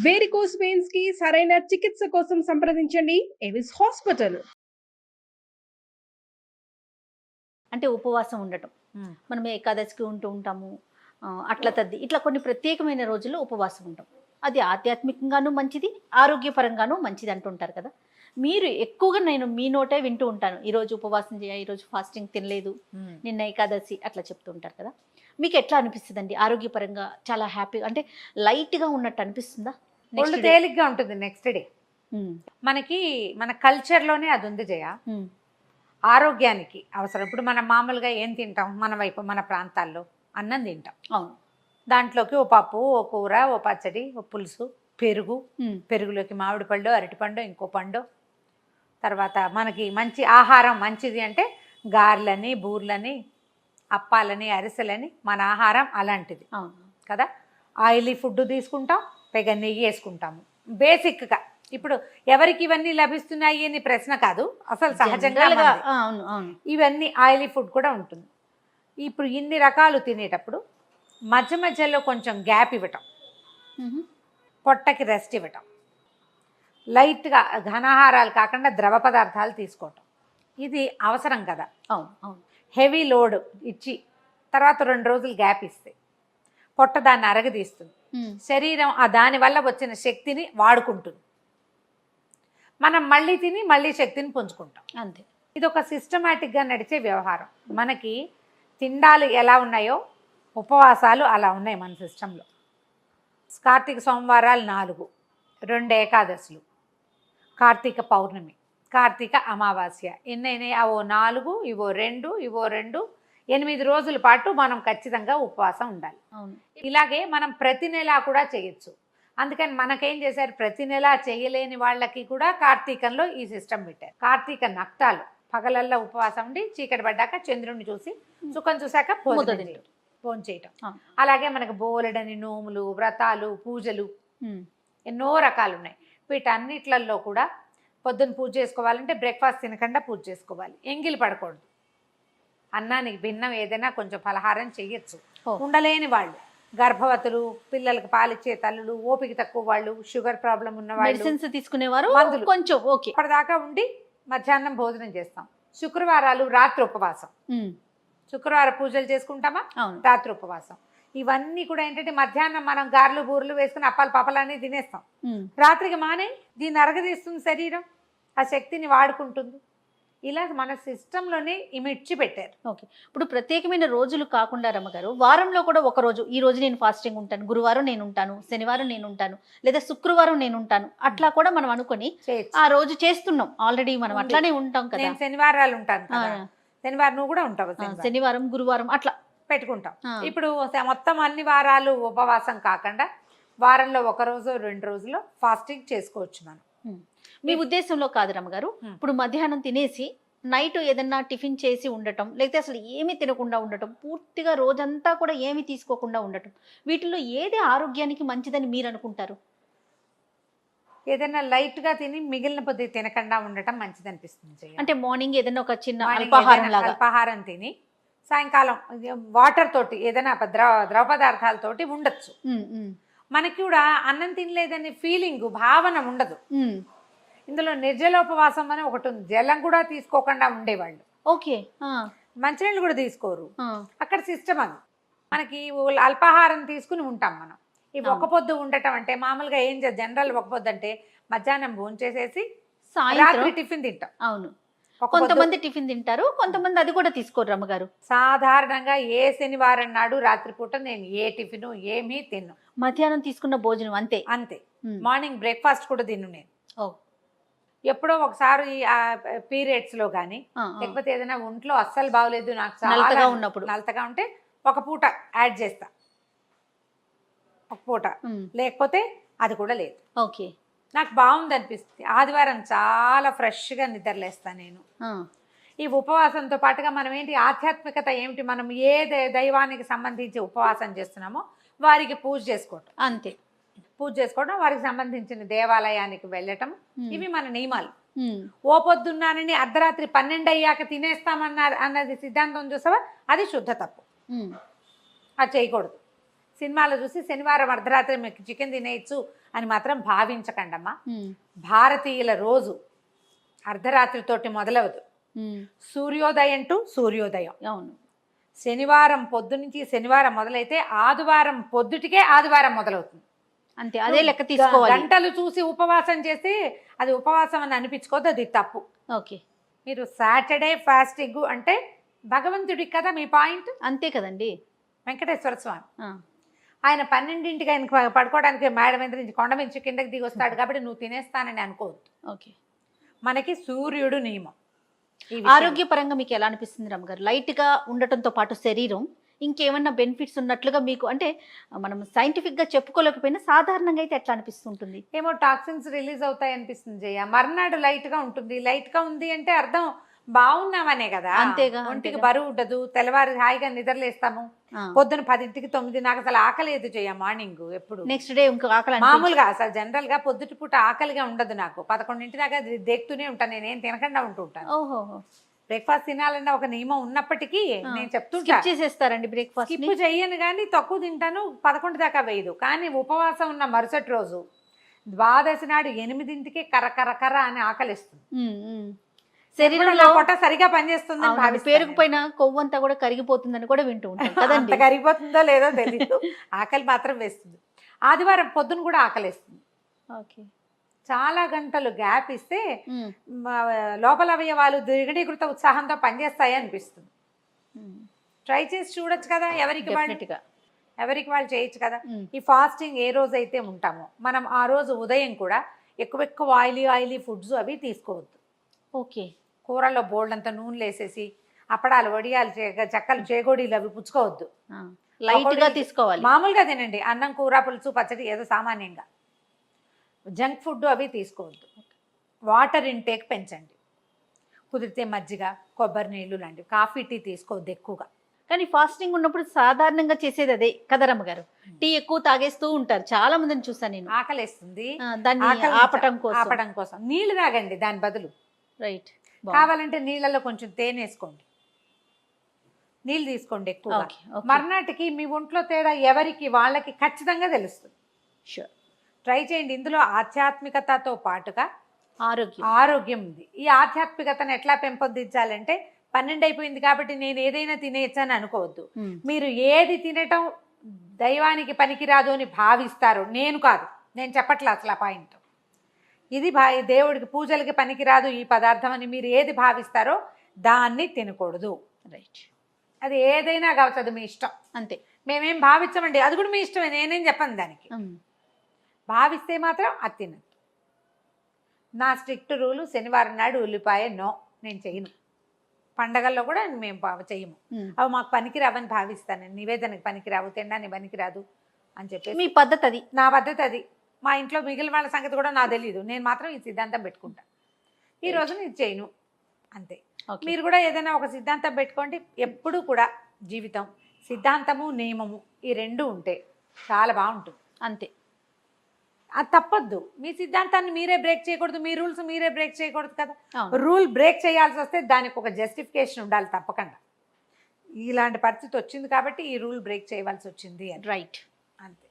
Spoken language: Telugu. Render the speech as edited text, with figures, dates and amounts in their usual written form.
వేరికోస్ వెయిన్స్ కి సరైన చికిత్స కోసం సంప్రదించండి ఎవిస్ హాస్పిటల్. అంటే ఉపవాసం ఉండటం, మనం ఏకాదశికి ఉంటూ ఉంటాము, అట్ల తద్ది ఇట్లా కొన్ని ప్రత్యేకమైన రోజుల్లో ఉపవాసం ఉంటాం. అది ఆధ్యాత్మికంగానూ మంచిది, ఆరోగ్యపరంగానూ మంచిది అంటుంటారు కదా. మీరు ఎక్కువగా నేను మీ నోటే వింటూ ఉంటాను, ఈరోజు ఉపవాసం చేయ, ఈరోజు ఫాస్టింగ్ తినలేదు, నిన్న ఏకాదశి అట్లా చెప్తూ ఉంటారు కదా. మీకు ఎట్లా అనిపిస్తుందండి ఆరోగ్యపరంగా? చాలా హ్యాపీగా అంటే లైట్గా ఉన్నట్టు అనిపిస్తుందా? ఒళ్ళు తేలిగ్గా ఉంటుంది నెక్స్ట్ డే. మనకి మన కల్చర్లోనే అది ఉంది జయ. ఆరోగ్యానికి అవసరం. ఇప్పుడు మనం మామూలుగా ఏం తింటాం, మన వైపు మన ప్రాంతాల్లో అన్నం తింటాం. అవును. దాంట్లోకి ఓ పప్పు, ఓ కూర, ఓ పచ్చడి, ఓ పులుసు, పెరుగు, పెరుగులోకి మామిడి పళ్ళు, అరటిపండు, ఇంకో పండు. తర్వాత మనకి మంచి ఆహారం మంచిది అంటే గారెలని, బూర్లని, అప్పాలని, అరిసెలని మన ఆహారం అలాంటిది కదా. ఆయిలీ ఫుడ్ తీసుకుంటాం, పైగా నెయ్యి వేసుకుంటాము బేసిక్గా. ఇప్పుడు ఎవరికి ఇవన్నీ లభిస్తున్నాయి అని ప్రశ్న కాదు, అసలు సహజంగా ఇవన్నీ ఆయిలీ ఫుడ్ కూడా ఉంటుంది. ఇప్పుడు ఇన్ని రకాలు తినేటప్పుడు మధ్య మధ్యలో కొంచెం గ్యాప్ ఇవ్వటం, పొట్టకి రెస్ట్ ఇవ్వటం, లైట్గా ఘనాహారాలు కాకుండా ద్రవ పదార్థాలు తీసుకోవటం, ఇది అవసరం కదా. హెవీ లోడ్ ఇచ్చి తర్వాత 2 రోజులు గ్యాప్ ఇస్తే పొట్ట దాన్ని అరగదీస్తుంది, శరీరం దానివల్ల వచ్చిన శక్తిని వాడుకుంటుంది, మనం మళ్ళీ తిని మళ్ళీ శక్తిని పుంజుకుంటాం అంతే. ఇది ఒక సిస్టమేటిక్గా నడిచే వ్యవహారం. మనకి తిండాలు ఎలా ఉన్నాయో ఉపవాసాలు అలా ఉన్నాయి మన సిస్టంలో. కార్తీక సోమవారాలు 4, 2 ఏకాదశులు, కార్తీక పౌర్ణమి, కార్తీక అమావాస్య, ఎన్నైనాయి అవో 4, ఇవో 2, 8 రోజుల పాటు మనం ఖచ్చితంగా ఉపవాసం ఉండాలి. ఇలాగే మనం ప్రతి నెల కూడా చేయొచ్చు. అందుకని మనకేం చేశారు, ప్రతి నెల చేయలేని వాళ్ళకి కూడా కార్తీకంలో ఈ సిస్టమ్ పెట్టారు. కార్తీక నక్తాలు పగలల్లో ఉపవాసం ఉండి చీకటి పడ్డాక చంద్రుడిని చూసి సుఖం చూశాక భోజనం చేయటం. అలాగే మనకు బోలెడని నోములు, వ్రతాలు, పూజలు ఎన్నో రకాలు ఉన్నాయి. వీటన్నిట్లలో కూడా పొద్దున్న పూజ చేసుకోవాలంటే బ్రేక్ఫాస్ట్ తినకుండా పూజ చేసుకోవాలి, ఎంగిలి పడకూడదు. అన్నానికి భిన్నం ఏదైనా కొంచెం పలహారం చెయ్యొచ్చు. ఉండలేని వాళ్ళు, గర్భవతులు, పిల్లలకు పాలిచ్చే తల్లులు, ఓపిక తక్కువ వాళ్ళు, షుగర్ ప్రాబ్లం ఉన్న వాళ్ళు, తీసుకునేవారు కొంచెం ఓకే ఇప్పటిదాకా ఉండి మధ్యాహ్నం భోజనం చేస్తాం. శుక్రవారాలు రాత్రి ఉపవాసం, శుక్రవారం పూజలు చేసుకుంటామా, రాత్రి ఉపవాసం. ఇవన్నీ కూడా ఏంటంటే మధ్యాహ్నం మనం గారెలు బూరెలు వేసుకుని అప్పాలు పప్పలన్నీ తినేస్తాం, రాత్రికి మానే దీన్ని అరగదీస్తుంది శరీరం, ఆ శక్తిని వాడుకుంటుంది. ఇలా మన సిస్టంలోనే ఇమిడ్చి పెట్టారు. ఓకే. ఇప్పుడు ప్రత్యేకమైన రోజులు కాకుండా రమ్మగారు, వారంలో కూడా ఒక రోజు, ఈ రోజు నేను ఫాస్టింగ్ ఉంటాను, గురువారం నేను ఉంటాను, శనివారం నేను ఉంటాను, లేదా శుక్రవారం నేను ఉంటాను, అట్లా కూడా మనం అనుకుని ఆ రోజు చేస్తున్నాం ఆల్రెడీ. మనం అట్లానే ఉంటాం కదా. నేను శనివారాలు ఉంటాను, శనివారం నువ్వు కూడా ఉంటావు, శనివారం గురువారం అట్లా పెట్టుకుంటాం. ఇప్పుడు మొత్తం అన్ని వారాలు ఉపవాసం కాకుండా వారంలో 1 రోజు 2 రోజులు ఫాస్టింగ్ చేసుకోవచ్చు మనం. మీ ఉద్దేశంలో కాదు రమ్మగారు, ఇప్పుడు మధ్యాహ్నం తినేసి నైట్ ఏదన్నా టిఫిన్ చేసి ఉండటం, లేకపోతే అసలు ఏమీ తినకుండా ఉండటం, పూర్తిగా రోజంతా కూడా ఏమీ తీసుకోకుండా ఉండటం, వీటిల్లో ఏది ఆరోగ్యానికి మంచిదని మీరు అనుకుంటారు? ఏదైనా లైట్గా తిని మిగిలిన పొద్దు తినకుండా ఉండటం మంచిది అనిపిస్తుంది. అంటే మార్నింగ్ ఏదైనా ఒక చిన్న అల్పాహారం తిని సాయంకాలం వాటర్ తోటి ఏదైనా ద్రవ పదార్థాలతోటి ఉండొచ్చు. మనకి కూడా అన్నం తినలేదని ఫీలింగ్, భావన ఉండదు. ఇందులో నిర్జలోపవాసం అని ఒకటి ఉంది, జలం కూడా తీసుకోకుండా ఉండేవాళ్ళు. ఓకే. మంచినీళ్ళు కూడా తీసుకోరు, అక్కడ సిస్టమ్ అది. మనకి అల్పాహారం తీసుకుని ఉంటాం మనం. ఈ ఒక్క పొద్దు ఉండటం అంటే మామూలుగా ఏం జనరల్ ఒక్క పొద్దు అంటే మధ్యాహ్నం భోంచేసేసి రాత్రి టిఫిన్ తింటాం. అవును, కొంతమంది టిఫిన్ తింటారు, కొంతమంది అది కూడా తీసుకోరు రమ్మగారు. సాధారణంగా ఏ శనివారం నాడు రాత్రిపూట నేను ఏ టిఫిన్ ఏమీ తిన్ను, మధ్యాహ్నం తీసుకున్న భోజనం అంతే. మార్నింగ్ బ్రేక్ఫాస్ట్ కూడా తిన్ను నేను. ఎప్పుడో ఒకసారి పీరియడ్స్లో కానీ లేకపోతే ఏదైనా ఒంట్లో అస్సలు బాగోలేదు, నాకు చాలా ఉన్నప్పుడు నలతగా ఉంటే ఒక పూట యాడ్ చేస్తా, ఒక పూట, లేకపోతే అది కూడా లేదు. ఓకే. నాకు బాగుంది అనిపిస్తుంది. ఆదివారం చాలా ఫ్రెష్గా నిద్రలేస్తాను నేను. ఈ ఉపవాసంతో పాటుగా మనం ఏంటి, ఆధ్యాత్మికత ఏమిటి, మనం ఏ దైవానికి సంబంధించి ఉపవాసం చేస్తున్నామో వారికి పూజ చేసుకోవటం అంతే. పూజ చేసుకోవడం, వారికి సంబంధించిన దేవాలయానికి వెళ్ళటం, ఇవి మన నియమాలు. ఓ పొద్దున్నానని అర్ధరాత్రి 12 అయ్యాక తినేస్తామన్నారు అన్నది సిద్ధాంతం చూసావా, అది శుద్ధ తప్పు, అది చేయకూడదు. సినిమాలో చూసి శనివారం అర్ధరాత్రి మీకు చికెన్ తినేయచ్చు అని మాత్రం భావించకండమ్మా. భారతీయుల రోజు అర్ధరాత్రితోటి మొదలవదు. సూర్యోదయం టు సూర్యోదయం. అవును. శనివారం పొద్దు నుంచి శనివారం మొదలైతే ఆదివారం పొద్దుటికే ఆదివారం మొదలవుతుంది. అంతే, అదే లెక్క తీసుకోవాలి. గంటలు చూసి ఉపవాసం చేస్తే అది ఉపవాసం అని అనిపించుకోవద్దు, అది తప్పు. ఓకే. మీరు సాటర్డే ఫాస్టింగ్ అంటే భగవంతుడికి కదా మీ పాయింట్. అంతే కదండి. వెంకటేశ్వర స్వామి ఆయన 12ంటికి ఆయన పడుకోవడానికి మేడ మీద నుంచి కొండ నుంచి కిందకి దిగి వస్తాడు కాబట్టి నువ్వు తినేస్తానని అనుకోవద్దు. ఓకే. మనకి సూర్యుడు నియమం. ఆరోగ్యపరంగా మీకు ఎలా అనిపిస్తుంది రమ్మగారు? లైట్గా ఉండటంతో పాటు శరీరం ఇంకేమన్నా బెనిఫిట్స్ ఉన్నట్లుగా మీకు, అంటే మనం సైంటిఫిక్గా చెప్పుకోలేకపోయినా సాధారణంగా అయితే ఎట్లా అనిపిస్తుంటుంది? ఏమో టాక్సిన్స్ రిలీజ్ అవుతాయి అనిపిస్తుంది జయ. మర్నాడు లైట్గా ఉంటుంది. లైట్గా ఉంది అంటే అర్థం బాగున్నామనే కదా. అంతేగా. ఒంటికి బరువు ఉండదు. తెల్లవారు హాయిగా నిద్రలేస్తాము. పొద్దున 10కి 9 నాకు అసలు ఆకలేదు జయ. మార్నింగ్ ఎప్పుడు నెక్స్ట్ డే ఇంకో ఆకలి మామూలుగా అసలు జనరల్ గా పొద్దుటి పూట ఆకలిగా ఉండదు నాకు. 11ంటి దాకా దేక్తూనే ఉంటాను. నేనేం తినకుండా ఉంటూ ఉంటాను. ఓహో. బ్రేక్ఫాస్ట్ తినాలన్న ఒక నియమం ఉన్నప్పటికీ నేను చెప్తుంటా చేసేస్తారండి బ్రేక్ఫాస్ట్. స్కిప్ చెయ్యను కానీ తక్కువ తింటాను. 11 దాకా వేయదు. కానీ ఉపవాసం ఉన్న మరుసటి రోజు ద్వాదశి నాడు 8ంటికి కర్ర అని ఆకలిస్తుంది. శరీరంలో పొట్ట సరిగా పనిచేస్తుంది. పేరుకుపోయిన కొవ్వంతా కూడా కరిగిపోతుందని కూడా వింటూ ఉంటాం కదండి. కరిగిపోతుందో లేదో తెలియదు. ఆకలి మాత్రం వేస్తుంది. ఆదివారం పొద్దున కూడా ఆకలిస్తుంది. ఓకే. చాలా గంటలు గ్యాప్ ఇస్తే లోపల అవయవాలు దిగడీకృత ఉత్సాహంతో పనిచేస్తాయి అనిపిస్తుంది. ట్రై చేసి చూడొచ్చు కదా. ఎవరికి వాళ్ళు చేయొచ్చు కదా. ఈ ఫాస్టింగ్ ఏ రోజు అయితే ఉంటామో మనం ఆ రోజు ఉదయం కూడా ఎక్కువ ఆయిలీ ఫుడ్స్ అవి తీసుకోవద్దు. ఓకే. కూరల్లో బోల్డంత నూనెలు వేసేసి అప్పడాలు వడియాలు చెక్కలు చేగోడీలు అవి పుచ్చుకోవద్దు. లైట్గా తీసుకోవాలి. మామూలుగా తినండి. అన్నం కూర పులుసు పచ్చడి ఏదో సామాన్యంగా. జంక్ ఫుడ్ అవి తీసుకోవద్దు. వాటర్ ఇంటేక్ పెంచండి. కుదిరితే మజ్జిగ, కొబ్బరి నీళ్ళు లాంటివి. కాఫీ టీ తీసుకోవద్దు ఎక్కువగా. కానీ ఫాస్టింగ్ ఉన్నప్పుడు సాధారణంగా చేసేది అదే కదరమ్మ గారు. టీ ఎక్కువ తాగేస్తూ ఉంటారు. చాలా మందిని చూసాను నేను. ఆకలేస్తుంది, దాన్ని ఆపటం కోసం నీళ్లు తాగండి దాని బదులు. రైట్. కావాలంటే నీళ్ళలో కొంచెం తేనె వేసుకోండి. నీళ్ళు తీసుకోండి ఎక్కువ. మర్నాటికి మీ ఒంట్లో తేడా ఎవరికి వాళ్ళకి ఖచ్చితంగా తెలుస్తుంది. షూర్. ట్రై చేయండి. ఇందులో ఆధ్యాత్మికతతో పాటుగా ఆరోగ్యం ఉంది. ఈ ఆధ్యాత్మికతను ఎట్లా పెంపొందించాలంటే 12 అయిపోయింది కాబట్టి నేను ఏదైనా తినేయచ్చని అనుకోవద్దు. మీరు ఏది తినటం దైవానికి పనికిరాదు అని భావిస్తారు. నేను కాదు, నేను చెప్పట్లే అసలు ఆ పాయింట్. ఇది దేవుడికి పూజలకి పనికిరాదు ఈ పదార్థం అని మీరు ఏది భావిస్తారో దాన్ని తినకూడదు. రైట్. అది ఏదైనా కావచ్చు, అది మీ ఇష్టం. అంతే. మేమేం భావించమండి, అది కూడా మీ ఇష్టమే. నేనేం చెప్పను దానికి. భావిస్తే మాత్రం అది తినద్దు. నా స్ట్రిక్ట్ రూలు శనివారం నాడు ఉల్లిపాయ నో, నేను చేయను. పండగల్లో కూడా మేము చెయ్యము. అవి మాకు పనికిరావని భావిస్తాను. నివేదనకి పనికిరావు, తినడానికి పనికిరాదు అని చెప్పి మీ పద్ధతి అది. నా పద్ధతి అది. మా ఇంట్లో మిగిలిన వాళ్ళ సంగతి కూడా నాకు తెలియదు. నేను మాత్రం ఈ సిద్ధాంతం పెట్టుకుంటా. ఈ రోజు నేను చేయను అంతే. మీరు కూడా ఏదైనా ఒక సిద్ధాంతం పెట్టుకోండి. ఎప్పుడు కూడా జీవితం సిద్ధాంతము నియమము ఈ రెండు ఉంటే చాలా బాగుంటుంది. అంతే. అది తప్పొద్దు. మీ సిద్ధాంతాన్ని మీరే బ్రేక్ చేయకూడదు. మీ రూల్స్ మీరే బ్రేక్ చేయకూడదు కదా. రూల్ బ్రేక్ చేయాల్సి వస్తే దానికి ఒక జస్టిఫికేషన్ ఉండాలి తప్పకుండా. ఇలాంటి పరిస్థితి వచ్చింది కాబట్టి ఈ రూల్ బ్రేక్ చేయవలసి వచ్చింది. రైట్. అంతే.